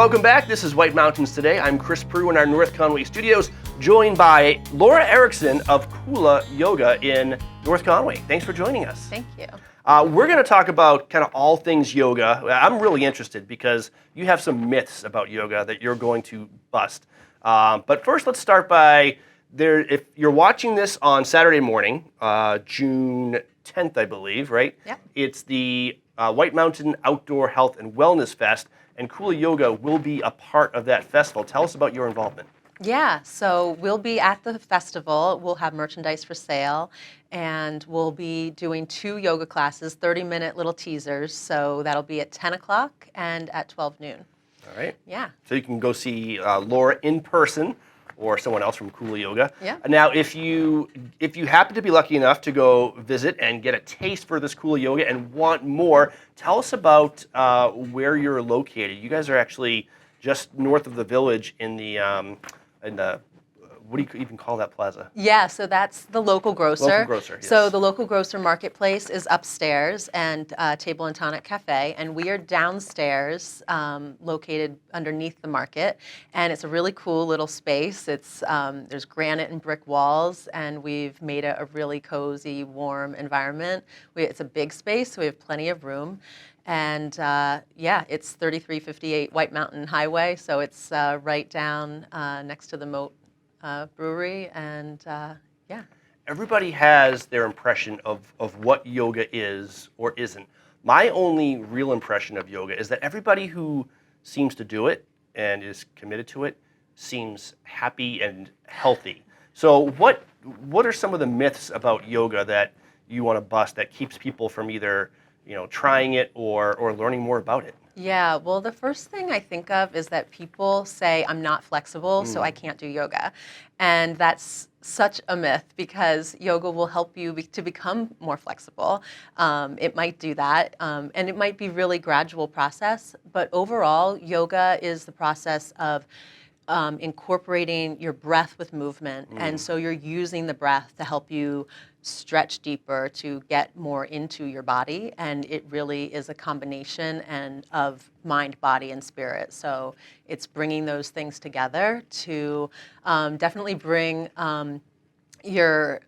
Welcome back. This is White Mountains Today. I'm Chris Prue in our North Conway studios, joined by Laura Erickson of Kula Yoga in North Conway. Thanks for joining us. Thank you. We're going to talk about kind of all things yoga. I'm really interested because you have some myths about yoga that you're going to bust. But first, let's start by if you're watching this on Saturday morning, June 10th, I believe, right? Yeah. It's the White Mountain Outdoor Health and Wellness Fest, and Kula Yoga will be a part of that festival. Tell us about your involvement. Yeah, so we'll be at the festival. We'll have merchandise for sale, and we'll be doing 2 yoga classes, 30-minute little teasers. So that'll be at 10 o'clock and at 12 noon. All right. Yeah. So you can go see Laura in person or someone else from Kula Yoga. Yeah. Now, if you happen to be lucky enough to go visit and get a taste for this Kula Yoga and want more, tell us about where you're located. You guys are actually just north of the village in the what do you even call that plaza? Yeah, so that's the local grocer. Local grocer, yes. So the local grocer marketplace is upstairs and Table and Tonic Cafe, and we are downstairs, located underneath the market. And it's a really cool little space. It's there's granite and brick walls, and we've made it a really cozy, warm environment. It's a big space, so we have plenty of room. And yeah, it's 3358 White Mountain Highway, so it's right down next to the Moat Brewery, and yeah. Everybody has their impression of what yoga is or isn't. My only real impression of yoga is that everybody who seems to do it and is committed to it seems happy and healthy. So what are some of the myths about yoga that you want to bust that keeps people from either trying it or learning more about it? Yeah, well, the first thing I think of is that people say, I'm not flexible, so I can't do yoga. And that's such a myth because yoga will help you to become more flexible. It might do that, and it might be really gradual process. But overall, yoga is the process of incorporating your breath with movement. And so you're using the breath to help you stretch deeper, to get more into your body. And it really is a combination of mind, body, and spirit. So it's bringing those things together to definitely bring your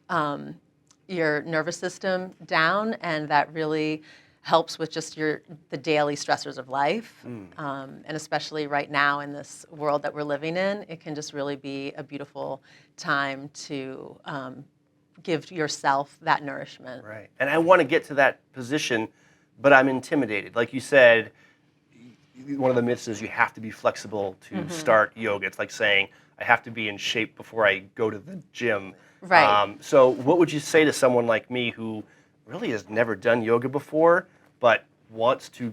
nervous system down, and that really helps with just the daily stressors of life. And especially right now in this world that we're living in, it can just really be a beautiful time to give yourself that nourishment. Right. And I want to get to that position, but I'm intimidated. Like you said, one of the myths is you have to be flexible to start yoga. It's like saying, I have to be in shape before I go to the gym. Right. So what would you say to someone like me who really has never done yoga before, but wants to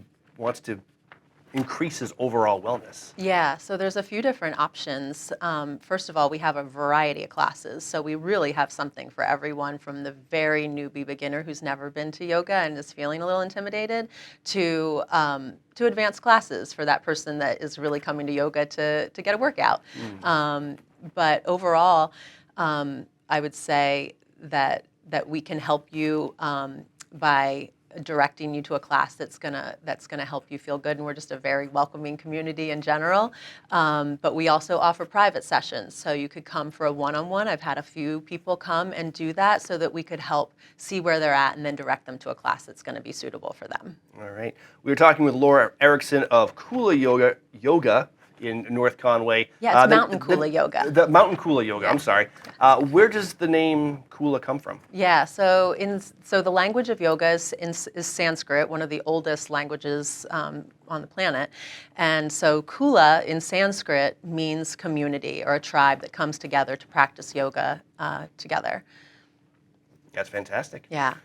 increase his overall wellness? Yeah, so there's a few different options. First of all, we have a variety of classes. So we really have something for everyone, from the very newbie beginner who's never been to yoga and is feeling a little intimidated to advanced classes for that person that is really coming to yoga to get a workout. But overall, I would say that we can help you by directing you to a class that's gonna help you feel good, and we're just a very welcoming community in general. But we also offer private sessions, so you could come for a one-on-one. I've had a few people come and do that so that we could help see where they're at and then direct them to a class that's going to be suitable for them. All right. We were talking with Laura Erickson of Kula Yoga in North Conway. Yeah, it's Mountain Kula Yoga. The Mountain Kula Yoga, Yeah. I'm sorry. Where does the name Kula come from? Yeah, so the language of yoga is Sanskrit, one of the oldest languages on the planet. And so Kula in Sanskrit means community or a tribe that comes together to practice yoga together. That's fantastic. Yeah.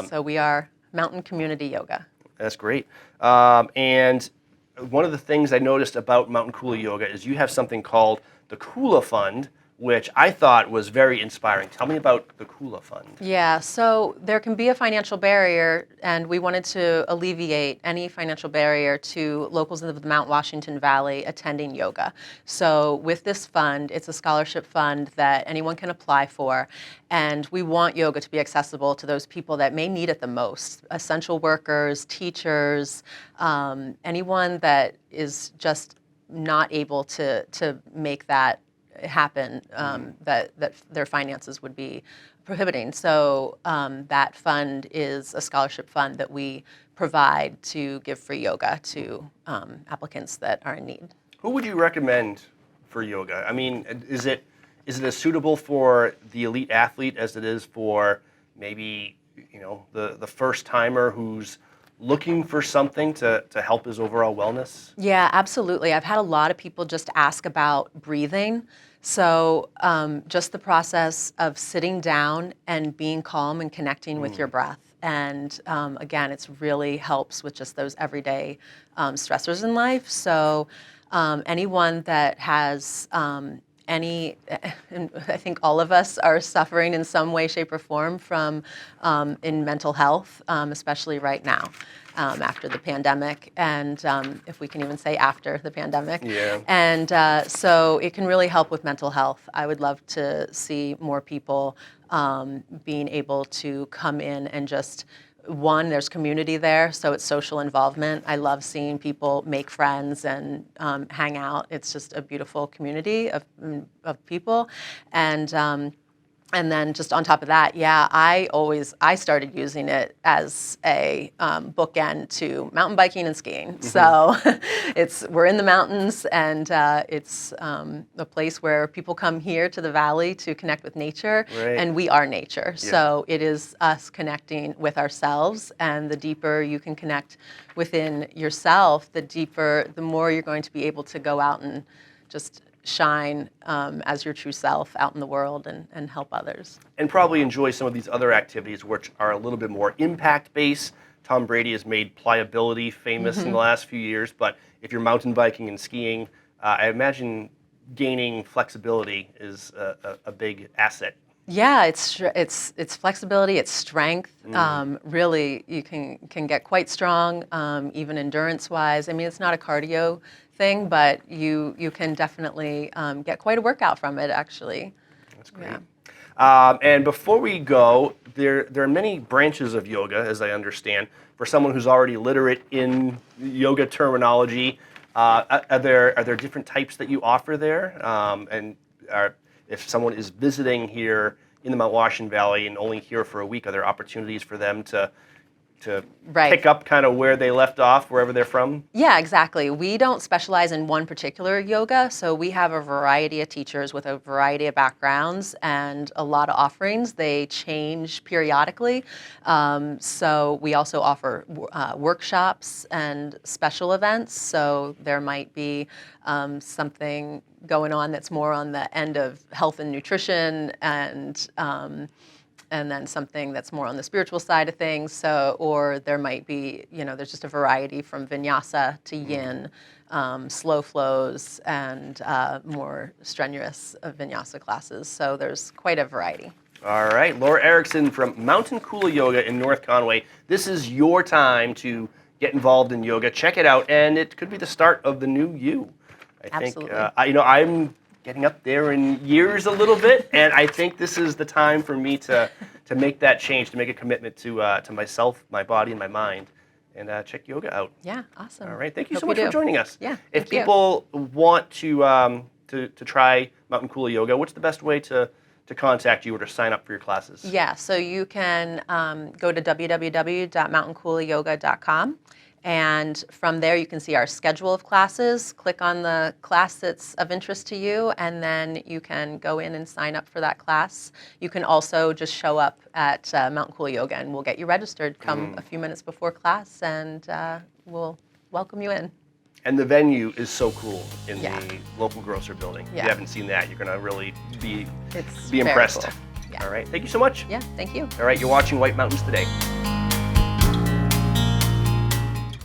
So we are Mountain Community Yoga. That's great. And one of the things I noticed about Mountain Kula Yoga is you have something called the Kula Fund, which I thought was very inspiring. Tell me about the Kula Fund. Yeah, so there can be a financial barrier, and we wanted to alleviate any financial barrier to locals of the Mount Washington Valley attending yoga. So with this fund, it's a scholarship fund that anyone can apply for, and we want yoga to be accessible to those people that may need it the most: essential workers, teachers, anyone that is just not able to make that happen, that their finances would be prohibiting. So that fund is a scholarship fund that we provide to give free yoga to applicants that are in need. Who would you recommend for yoga? I mean, is it as suitable for the elite athlete as it is for maybe, the first timer who's looking for something to help his overall wellness? Yeah, absolutely. I've had a lot of people just ask about breathing. So just the process of sitting down and being calm and connecting with your breath. And again, it's really helps with just those everyday stressors in life. So anyone that has and I think all of us are suffering in some way, shape, or form from in mental health, especially right now after the pandemic, and if we can even say after the pandemic. Yeah. And so it can really help with mental health. I would love to see more people being able to come in and just, one, there's community there, so it's social involvement. I love seeing people make friends and hang out. It's just a beautiful community of people. And then just on top of that, yeah, I started using it as a bookend to mountain biking and skiing. So we're in the mountains, and it's a place where people come here to the valley to connect with nature, Right. and we are nature. Yeah. So it is us connecting with ourselves, and the deeper you can connect within yourself, the more you're going to be able to go out and just shine as your true self out in the world and help others. And probably enjoy some of these other activities which are a little bit more impact-based. Tom Brady has made pliability famous in the last few years, but if you're mountain biking and skiing, I imagine gaining flexibility is a big asset. Yeah, it's flexibility, it's strength. Really, you can get quite strong, even endurance-wise. I mean, it's not a cardio thing, but you can definitely get quite a workout from it, actually. That's great. Yeah. And before we go, there are many branches of yoga, as I understand. For someone who's already literate in yoga terminology, are there different types that you offer there? If someone is visiting here in the Mount Washington Valley and only here for a week, are there opportunities for them to Right. pick up kind of where they left off, wherever they're from? Yeah, exactly. We don't specialize in one particular yoga, so we have a variety of teachers with a variety of backgrounds and a lot of offerings. They change periodically. So we also offer workshops and special events. So there might be something going on that's more on the end of health and nutrition, and then something that's more on the spiritual side of things. So, or there might be, there's just a variety from vinyasa to yin, slow flows, and more strenuous vinyasa classes. So there's quite a variety. All right, Laura Erickson from Mountain Kula Yoga in North Conway. This is your time to get involved in yoga. Check it out, and it could be the start of the new you. I think, Absolutely. I'm getting up there in years a little bit, and I think this is the time for me to make that change, to make a commitment to myself, my body, and my mind, and check yoga out. Yeah, awesome. All right, thank you Hope so much do. for joining us. Yeah, If thank you. people want to try Mountain Kula Yoga, what's the best way to contact you or to sign up for your classes? Yeah, so you can go to www.mountainkulayoga.com. And from there, you can see our schedule of classes. Click on the class that's of interest to you, and then you can go in and sign up for that class. You can also just show up at Mountain Kula Yoga, and we'll get you registered. Come a few minutes before class, and we'll welcome you in. And the venue is so cool in Yeah. the local grocer building. If Yeah. you haven't seen that, you're going to really be It's impressed. very cool. Yeah. All right, thank you so much. Yeah, thank you. All right, you're watching White Mountains Today.